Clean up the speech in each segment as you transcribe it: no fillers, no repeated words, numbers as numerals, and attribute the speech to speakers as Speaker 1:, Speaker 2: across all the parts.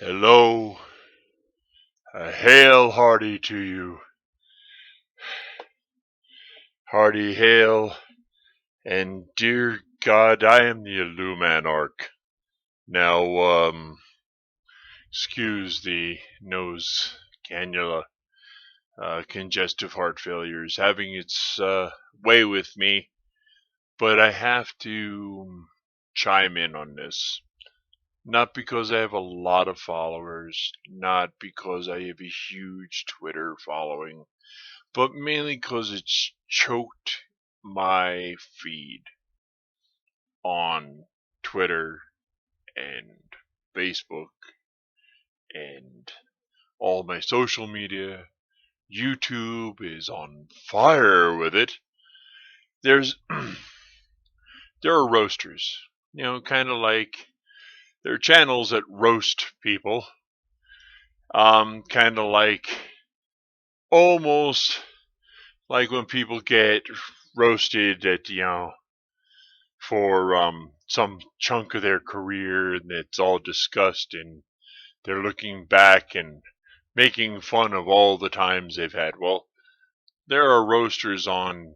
Speaker 1: Hello, a hail hearty to you. Hearty hail, and dear God, I am the illumANark. Now, excuse the nose cannula. Congestive heart failure is having its way with me, but I have to chime in on this. Not because I have a lot of followers, not because I have a huge Twitter following, but mainly because it's choked my feed on Twitter and Facebook and all my social media. YouTube is on fire with it. There's there are roasters, kind of like there are channels that roast people, kind of like almost like when people get roasted at for some chunk of their career and it's all discussed and they're looking back and making fun of all the times they've had. Well, there are roasters on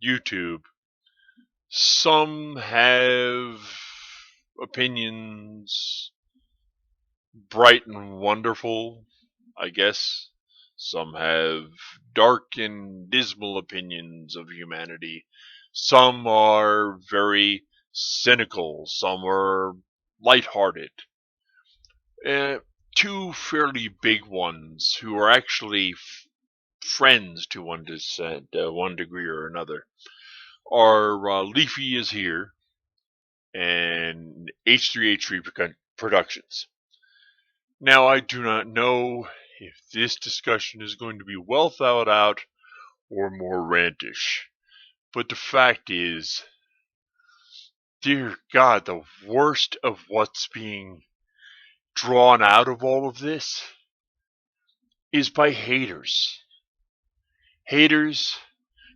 Speaker 1: YouTube. Some have opinions bright and wonderful, I guess. Some have dark and dismal opinions of humanity. Some are very cynical. Some are lighthearted. Uh, Two fairly big ones who are actually friends to one degree or another are LeafyisHere and H3h3 Productions. Now, I do not know if this discussion is going to be well thought out or more rantish, but the fact is, dear God, the worst of what's being drawn out of all of this is by haters. Haters,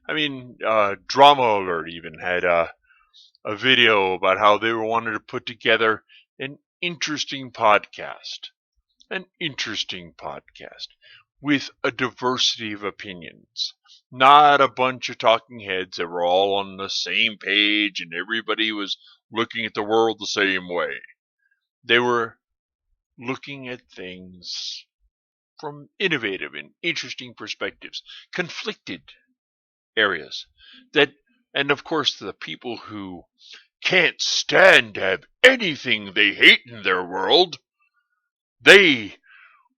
Speaker 1: DramaAlert even had a video about how they wanted to put together an interesting podcast. An interesting podcast with a diversity of opinions. Not a bunch of talking heads that were all on the same page and everybody was looking at the world the same way. They were looking at things from innovative and interesting perspectives, conflicted areas that, and of course the people who can't stand to have anything they hate in their world, they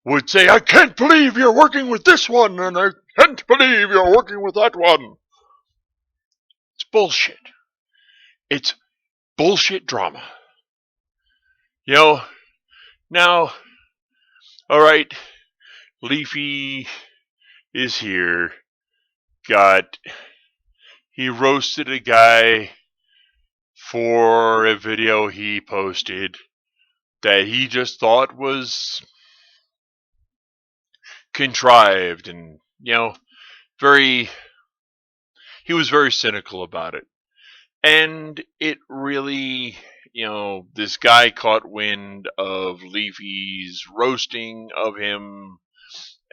Speaker 1: would say, I can't believe you're working with this one, and I can't believe you're working with that one. It's bullshit. It's bullshit drama. Now, alright, Leafy is here. He roasted a guy for a video he posted that he just thought was contrived and, he was very cynical about it. And it really, this guy caught wind of Leafy's roasting of him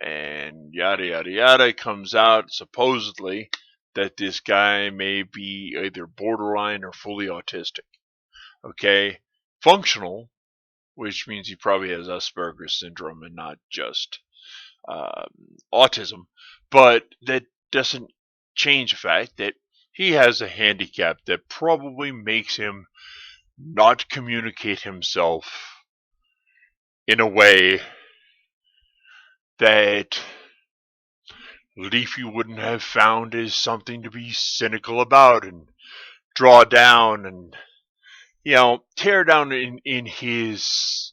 Speaker 1: and yada yada yada. Comes out supposedly that this guy may be either borderline or fully autistic. Okay? Functional, which means he probably has Asperger's syndrome and not just autism. But that doesn't change the fact that he has a handicap that probably makes him not communicate himself in a way that Leafy wouldn't have found as something to be cynical about and draw down and, tear down in his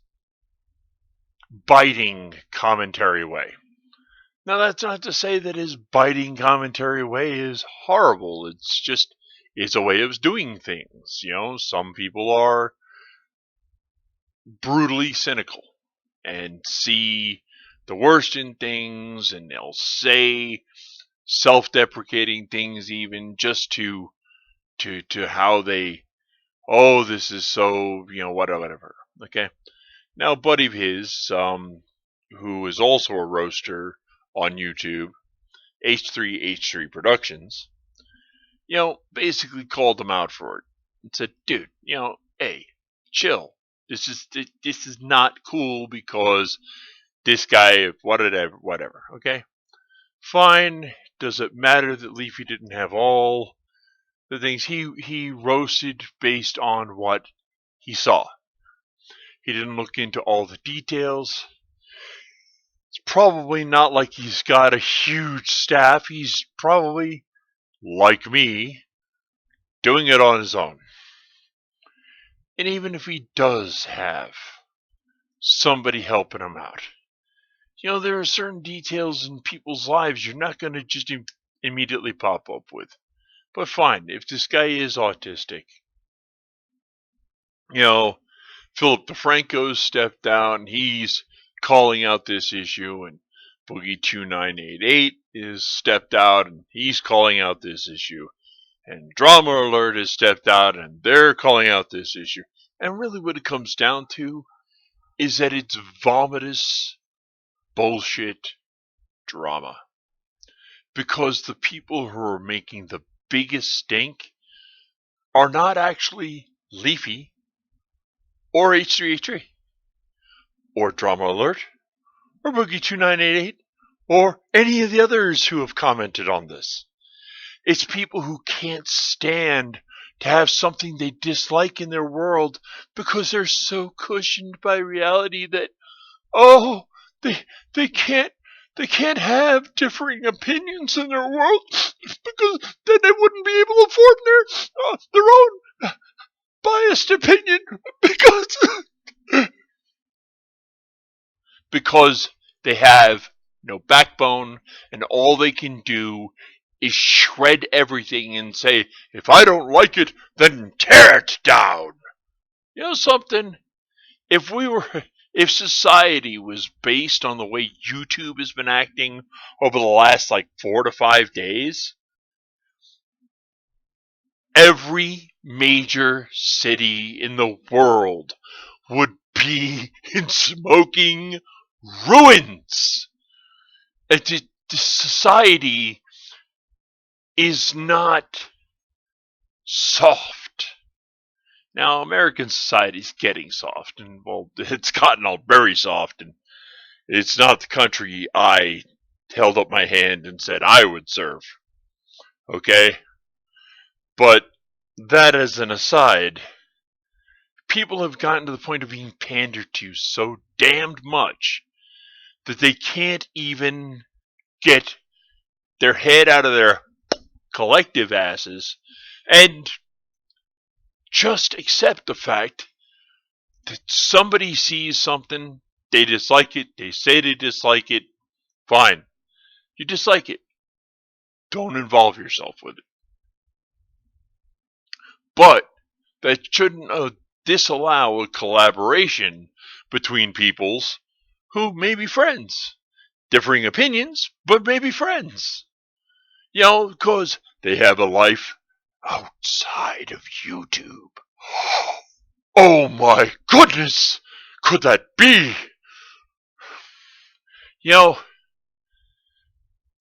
Speaker 1: biting commentary way. Now, that's not to say that his biting commentary way is horrible. It's a way of doing things. Some people are brutally cynical and see the worst in things, and they'll say self-deprecating things even just to how they, oh, this is so, whatever. Okay, Now, a buddy of his, who is also a roaster on YouTube, H3h3 Productions, basically called him out for it and said, "Dude, hey, chill. This is not cool because this guy, whatever. Okay, fine. Does it matter that Leafy didn't have all the things he roasted based on what he saw? He didn't look into all the details. It's probably not like he's got a huge staff. He's probably, like me, doing it on his own. And even if he does have somebody helping him out, there are certain details in people's lives you're not going to just immediately pop up with. But fine, if this guy is autistic, Philip DeFranco's stepped down. He's calling out this issue, and Boogie2988 is stepped out, and he's calling out this issue. And DramaAlert has stepped out, and they're calling out this issue. And really what it comes down to is that it's vomitous bullshit drama. Because the people who are making the biggest stink are not actually Leafy or H3h3 or DramaAlert or Boogie2988 or any of the others who have commented on this. It's people who can't stand to have something they dislike in their world because they're so cushioned by reality that, they can't have differing opinions in their world because then they wouldn't be able to form their own biased opinion because they have no backbone, and all they can do is shred everything and say, if I don't like it, then tear it down. You know something? If society was based on the way YouTube has been acting over the last 4 to 5 days, every major city in the world would be in smoking ruins. The society is not soft. Now, American society's getting soft, and it's gotten all very soft, and it's not the country I held up my hand and said I would serve. Okay? But that as an aside, people have gotten to the point of being pandered to so damned much that they can't even get their head out of their collective asses and just accept the fact that somebody sees something, they dislike it, they say they dislike it, fine. You dislike it. Don't involve yourself with it. But that shouldn't disallow a collaboration between peoples who may be friends. Differing opinions, but maybe friends. Because they have a life outside of YouTube. Oh my goodness! Could that be?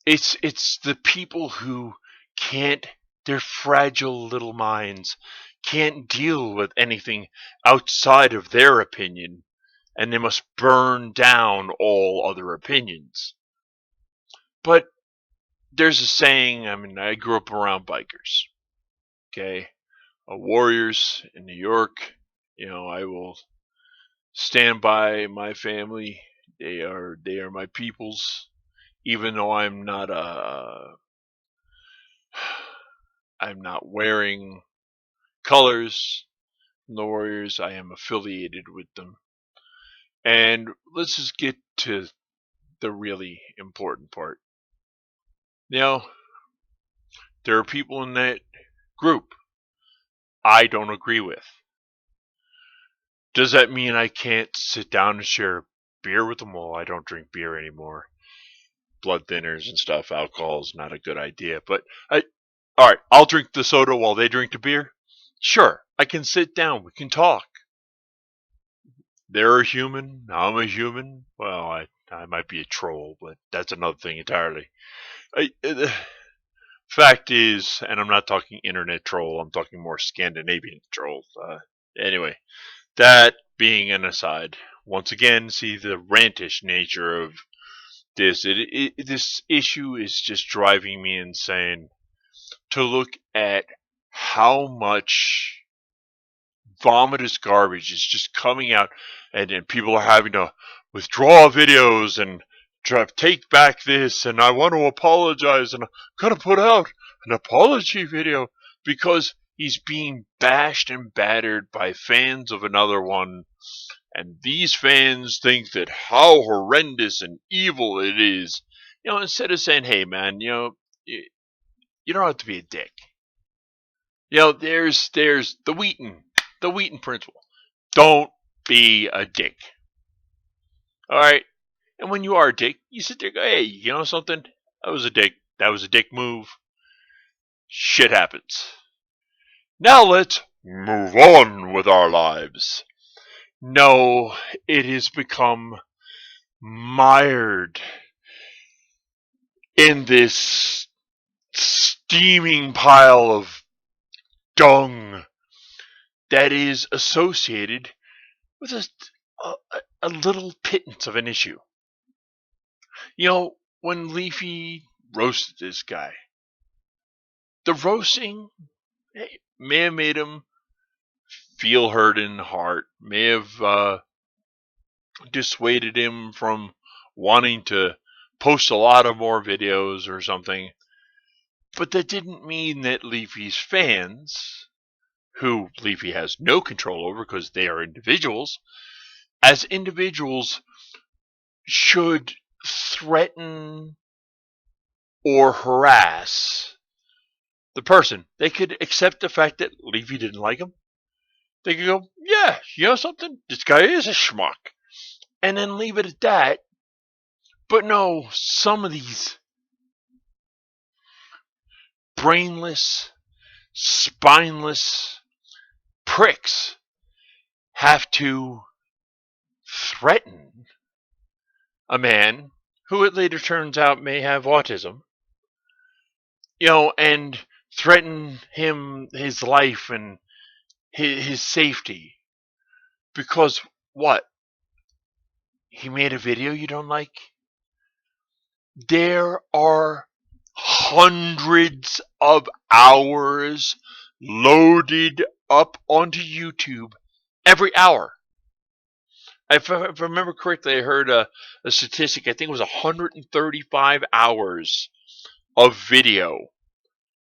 Speaker 1: It's the people who can't, their fragile little minds can't deal with anything outside of their opinion, and they must burn down all other opinions. But there's a saying, I grew up around bikers. Okay? Warriors in New York, I will stand by my family. They are my peoples. Even though I'm not wearing colors from the Warriors, I am affiliated with them. And let's just get to the really important part. There are people in that group I don't agree with. Does that mean I can't sit down and share beer with them? Well, I don't drink beer anymore. Blood thinners and stuff, alcohol is not a good idea. But alright, I'll drink the soda while they drink the beer. Sure, I can sit down, we can talk. they're a human, I'm a human. Well, I might be a troll, but that's another thing entirely. The fact is, and I'm not talking internet troll, I'm talking more Scandinavian trolls. Anyway, that being an aside, once again, see the rantish nature of this. This issue is just driving me insane to look at how much vomitous garbage is just coming out, and people are having to withdraw videos and try to take back this, and I want to apologize, and I'm gonna put out an apology video because he's being bashed and battered by fans of another one, and these fans think that how horrendous and evil it is. Instead of saying, hey man, you don't have to be a dick. There's the Wheaton principle. Don't be a dick. All right. And when you are a dick, you sit there and go, hey, you know something? That was a dick. That was a dick move. Shit happens. Now let's move on with our lives. No, it has become mired in this steaming pile of dung that is associated with a little pittance of an issue. When Leafy roasted this guy, the roasting may have made him feel hurt in the heart, may have dissuaded him from wanting to post a lot of more videos or something. But that didn't mean that Leafy's fans, who Leafy has no control over because they are individuals, as individuals should threaten or harass the person. They could accept the fact that Leafy didn't like him. They could go, yeah, you know something? This guy is a schmuck. And then leave it at that. But no, some of these brainless, spineless pricks have to threaten a man who it later turns out may have autism, and threaten him, his life, and his safety. Because what? He made a video you don't like? There are hundreds of hours loaded up onto YouTube every hour. If I remember correctly, I heard a statistic. I think it was 135 hours of video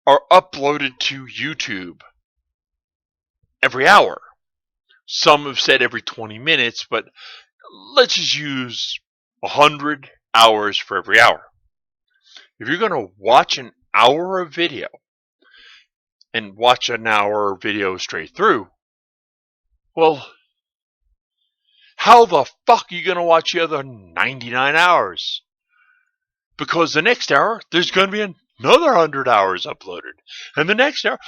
Speaker 1: are uploaded to YouTube every hour. Some have said every 20 minutes, but let's just use 100 hours for every hour. If you're going to watch an hour of video and watch an hour video straight through, well, how the fuck are you going to watch the other 99 hours? Because the next hour, there's going to be another 100 hours uploaded. And the next hour,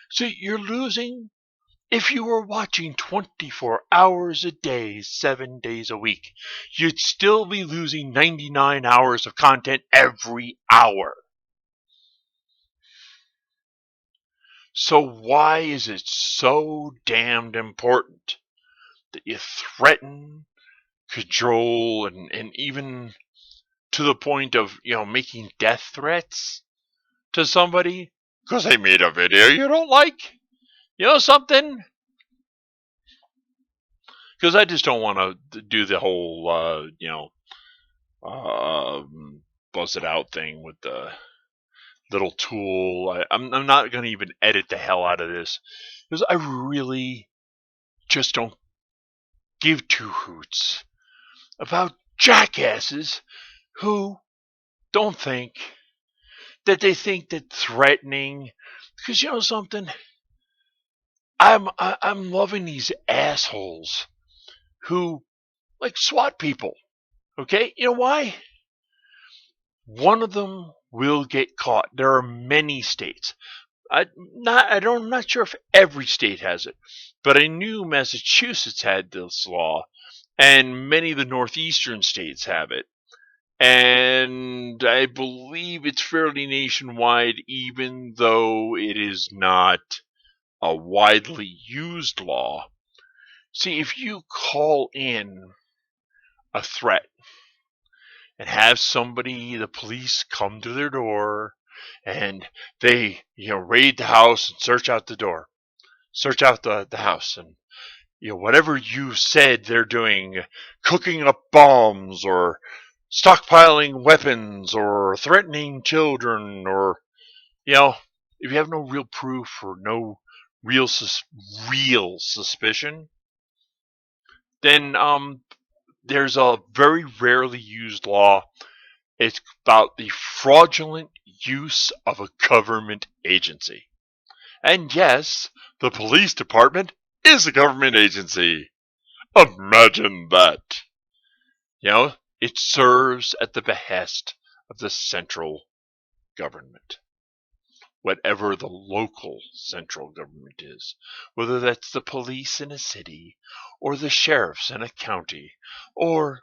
Speaker 1: so you're losing. If you were watching 24 hours a day, 7 days a week, you'd still be losing 99 hours of content every hour. So why is it so damned important that you threaten, cajole, and even to the point of, making death threats to somebody because they made a video you don't like? You know something? Because I just don't want to do the whole, buzz it out thing with the little tool. I'm not going to even edit the hell out of this because I really just don't give two hoots about jackasses who don't think that they think that threatening, because you know something, I'm loving these assholes who like SWAT people. Okay, you know why? One of them will get caught. There are many states. I'm not sure if every state has it, but I knew Massachusetts had this law and many of the northeastern states have it. And I believe it's fairly nationwide, even though it is not a widely used law. See, if you call in a threat and have somebody, the police, come to their door and they, raid the house and search out the door, search out the house, and whatever you said they're doing, cooking up bombs or stockpiling weapons or threatening children, or if you have no real proof or no real suspicion, then there's a very rarely used law. It's about the fraudulent use of a government agency. And yes, the police department is a government agency. Imagine that. It serves at the behest of the central government, whatever the local central government is, whether that's the police in a city or the sheriffs in a county or,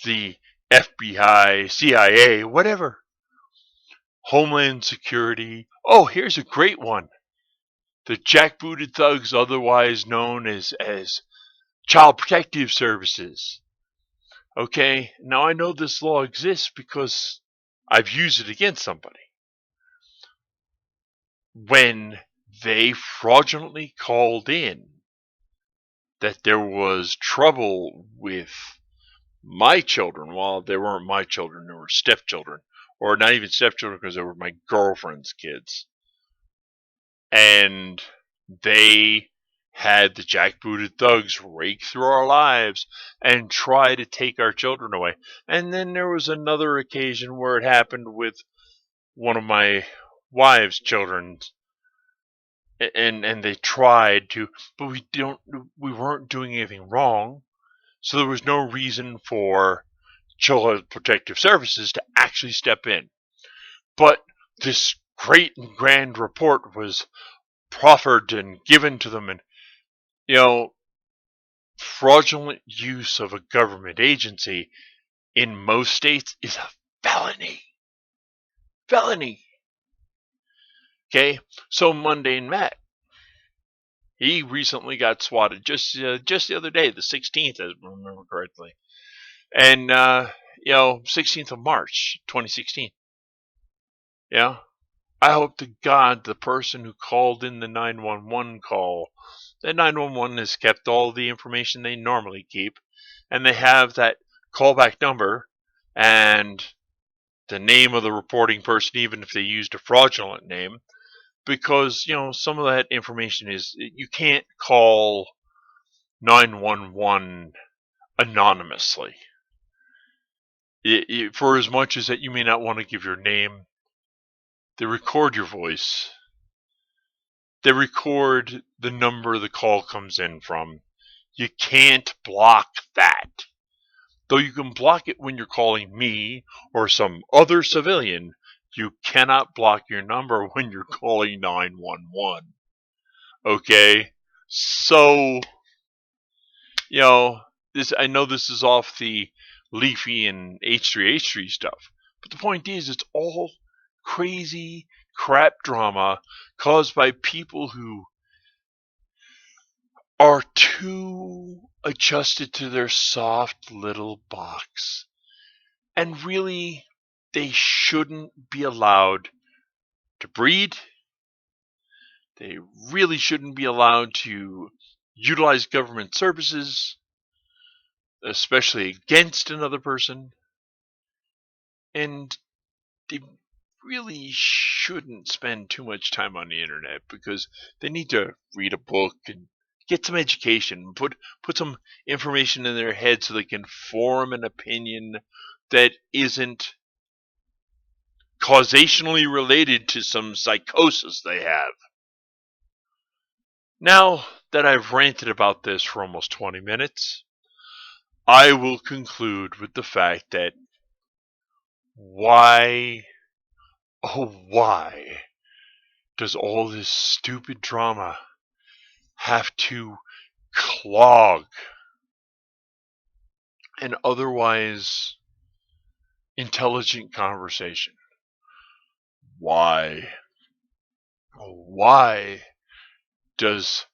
Speaker 1: the FBI, CIA, whatever. Homeland Security. Oh, here's a great one. The jackbooted thugs, otherwise known as Child Protective Services. Okay, now I know this law exists because I've used it against somebody. When they fraudulently called in that there was trouble with my children, well, they weren't my children, they were stepchildren, or not even stepchildren because they were my girlfriend's kids. And they had the jackbooted thugs rake through our lives and try to take our children away. And then there was another occasion where it happened with one of my wife's children, and they tried to, but we weren't doing anything wrong, so there was no reason for Child Protective Services to actually step in. But this great and grand report was proffered and given to them, and fraudulent use of a government agency in most states is a felony. Okay, so Mundane Matt, he recently got swatted just the other day, the 16th, as I remember correctly, and 16th of March, 2016. Yeah, I hope to God the person who called in the 911 call, the 911 has kept all the information they normally keep, and they have that callback number and the name of the reporting person, even if they used a fraudulent name, because some of that information is, you can't call 911 anonymously. For as much as that you may not want to give your name, they record your voice. They record the number the call comes in from. You can't block that. Though you can block it when you're calling me or some other civilian, you cannot block your number when you're calling 911. Okay? So, I know this is off the Leafy and H3h3 stuff, but the point is, it's all crazy crap drama caused by people who are too adjusted to their soft little box. And really, they shouldn't be allowed to breed. They really shouldn't be allowed to utilize government services, especially against another person. And they really shouldn't spend too much time on the internet, because they need to read a book and get some education, put some information in their head so they can form an opinion that isn't causationally related to some psychosis they have. Now that I've ranted about this for almost 20 minutes, I will conclude with the fact that why does all this stupid drama have to clog an otherwise intelligent conversation. Why does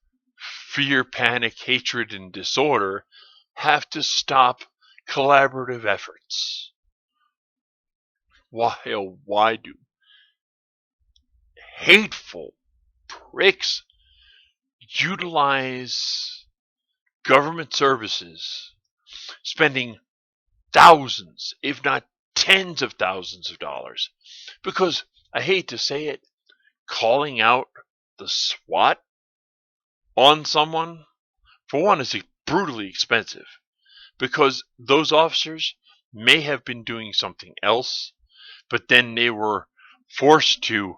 Speaker 1: fear, panic, hatred, and disorder have to stop collaborative efforts? Why do hateful pricks utilize government services, spending thousands, if not tens of thousands of dollars? Because, I hate to say it, calling out the SWAT on someone, for one, is brutally expensive, because those officers may have been doing something else, but then they were forced to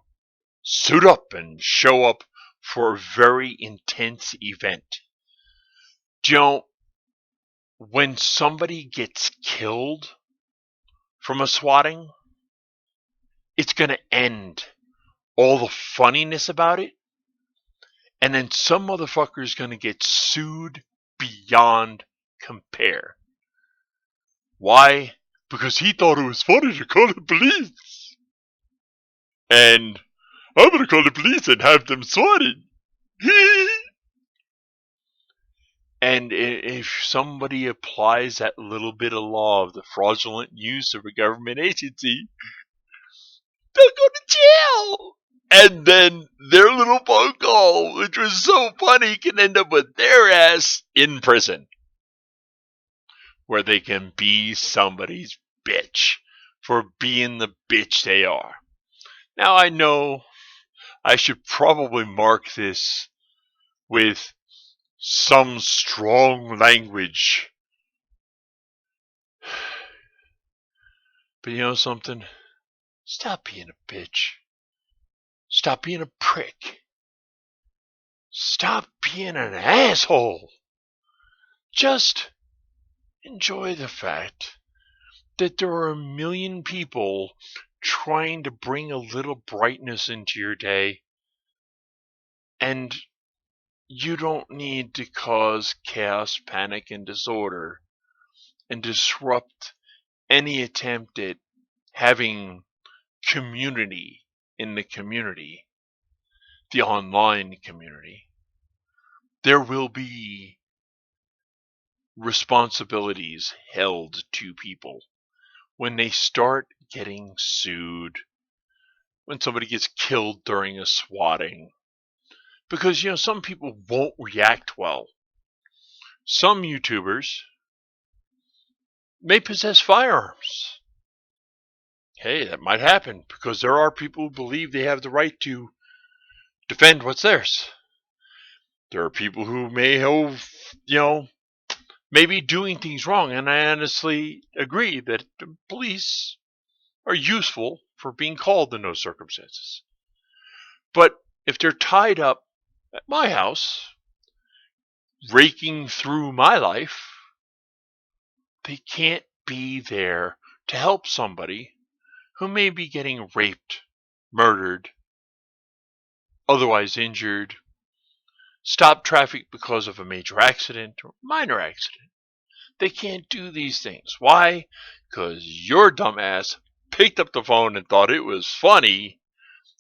Speaker 1: suit up and show up for a very intense event. When somebody gets killed from a swatting, it's going to end all the funniness about it, and then some motherfucker is going to get sued beyond compare. Why? Because he thought it was funny to call the police. And I'm going to call the police and have them swatted. And if somebody applies that little bit of law of the fraudulent use of a government agency, they'll go to jail. And then their little phone call, which was so funny, can end up with their ass in prison, where they can be somebody's bitch for being the bitch they are. Now, I know I should probably mark this with some strong language, but you know something? Stop being a bitch. Stop being a prick. Stop being an asshole. Just enjoy the fact that there are a million people trying to bring a little brightness into your day, and you don't need to cause chaos, panic, and disorder and disrupt any attempt at having community in the community, the online community. There will be responsibilities held to people when they start getting sued, when somebody gets killed during a swatting. Because, some people won't react well. Some YouTubers may possess firearms. Hey, that might happen, because there are people who believe they have the right to defend what's theirs. There are people who may have, maybe doing things wrong, and I honestly agree that the police are useful for being called in those circumstances. But if they're tied up at my house, raking through my life, they can't be there to help somebody who may be getting raped, murdered, otherwise injured, stop traffic because of a major accident or minor accident. They can't do these things. Why? Because your dumbass picked up the phone and thought it was funny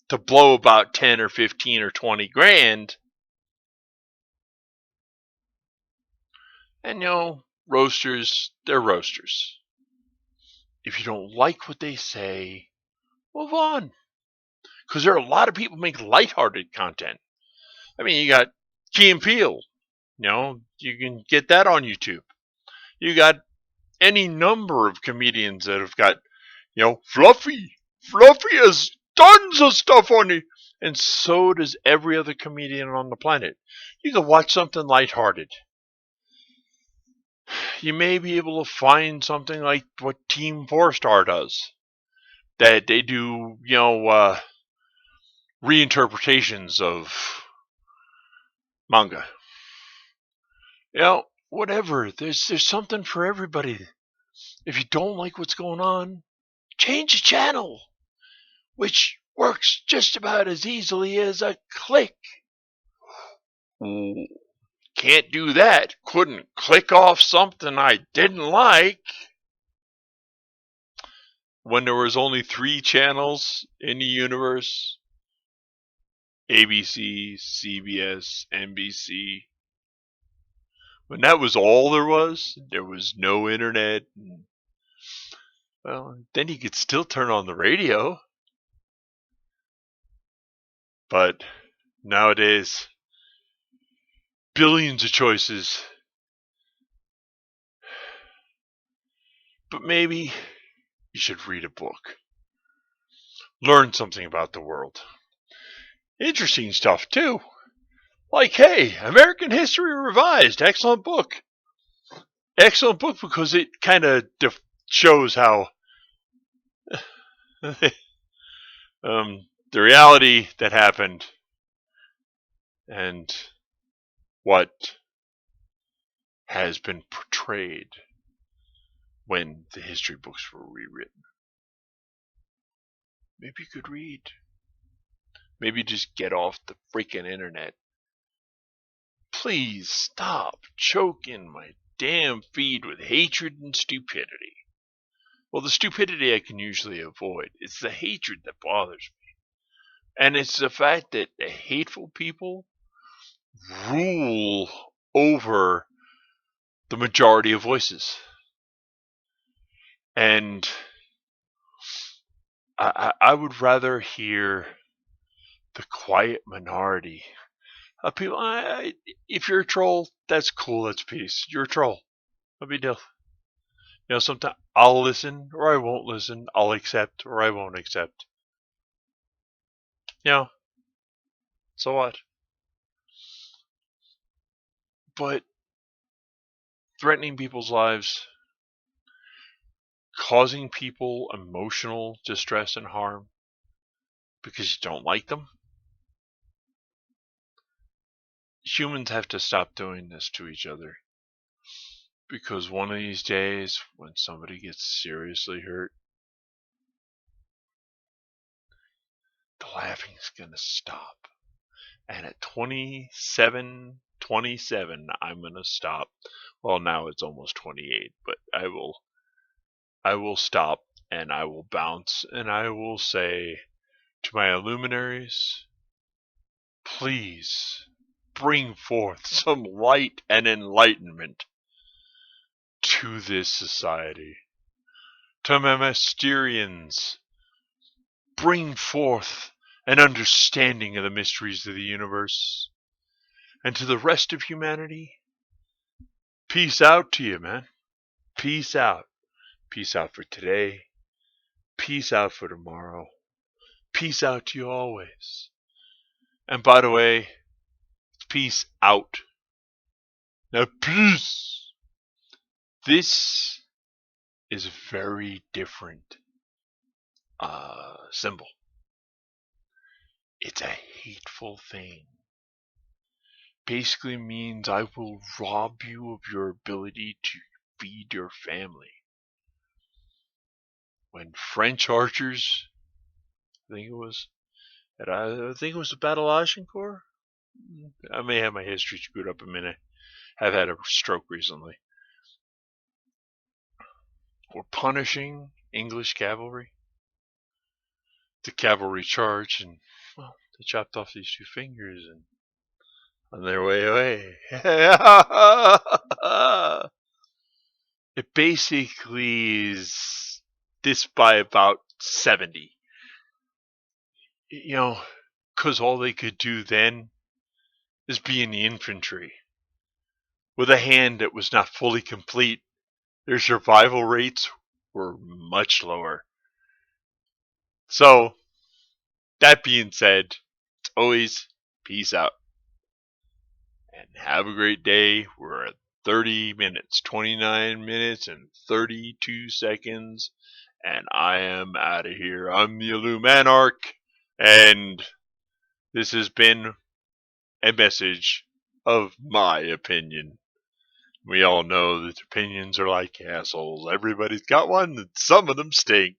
Speaker 1: to blow about 10 or 15 or 20 grand. And roasters, they're roasters. If you don't like what they say, move on. Because there are a lot of people make lighthearted content. I mean, you got Key and Peele. You can get that on YouTube. You got any number of comedians that have got, Fluffy. Fluffy has tons of stuff on it. And so does every other comedian on the planet. You can watch something lighthearted. You may be able to find something like what Team 4-Star does. That they do, reinterpretations of manga. Whatever. There's something for everybody. If you don't like what's going on, change the channel, which works just about as easily as a click. can't do that. Couldn't click off something I didn't like. When there was only 3 channels in the universe, ABC, CBS, NBC. When that was all there was no internet. Well, then you could still turn on the radio. But nowadays, billions of choices. But maybe you should read a book. Learn something about the world. Interesting stuff, too. Like, hey, American History Revised. Excellent book. Excellent book because it kind of shows how the reality that happened and what has been portrayed when the history books were rewritten. Maybe you could read. Maybe just get off the freaking internet. Please stop choking my damn feed with hatred and stupidity. Well, the stupidity I can usually avoid. It's the hatred that bothers me. And it's the fact that the hateful people rule over the majority of voices. And I would rather hear the quiet minority of people. If you're a troll, that's cool, that's peace. You're a troll. No big deal. You know, sometimes I'll listen or I won't listen. I'll accept or I won't accept. You know, so what? But threatening people's lives, causing people emotional distress and harm because you don't like them. Humans have to stop doing this to each other. Because one of these days, when somebody gets seriously hurt, the laughing's gonna stop. And at 27, I'm gonna stop. Well, now it's almost 28, but I will stop and I will bounce and I will say to my luminaries, please bring forth some light and enlightenment to this society. To my Mysterians, bring forth an understanding of the mysteries of the universe. And to the rest of humanity, peace out to you, man. Peace out. Peace out for today. Peace out for tomorrow. Peace out to you always. And by the way, peace out. Now, peace. This is a very different symbol. It's a hateful thing. Basically means I will rob you of your ability to feed your family. When French archers, I think it was the Battle of Agincourt. I may have my history screwed up a minute. I've had a stroke recently. Were punishing English cavalry. The cavalry charged and, well, they chopped off these 2 fingers and on their way away. It basically is this by about 70. You know, because all they could do then is be in the infantry. With a hand that was not fully complete, their survival rates were much lower. So, that being said, it's always peace out. And have a great day. We're at 30 minutes, 29 minutes, and 32 seconds. And I am out of here. I'm the illumANark. And this has been a message of my opinion. We all know that opinions are like assholes. Everybody's got one, and some of them stink.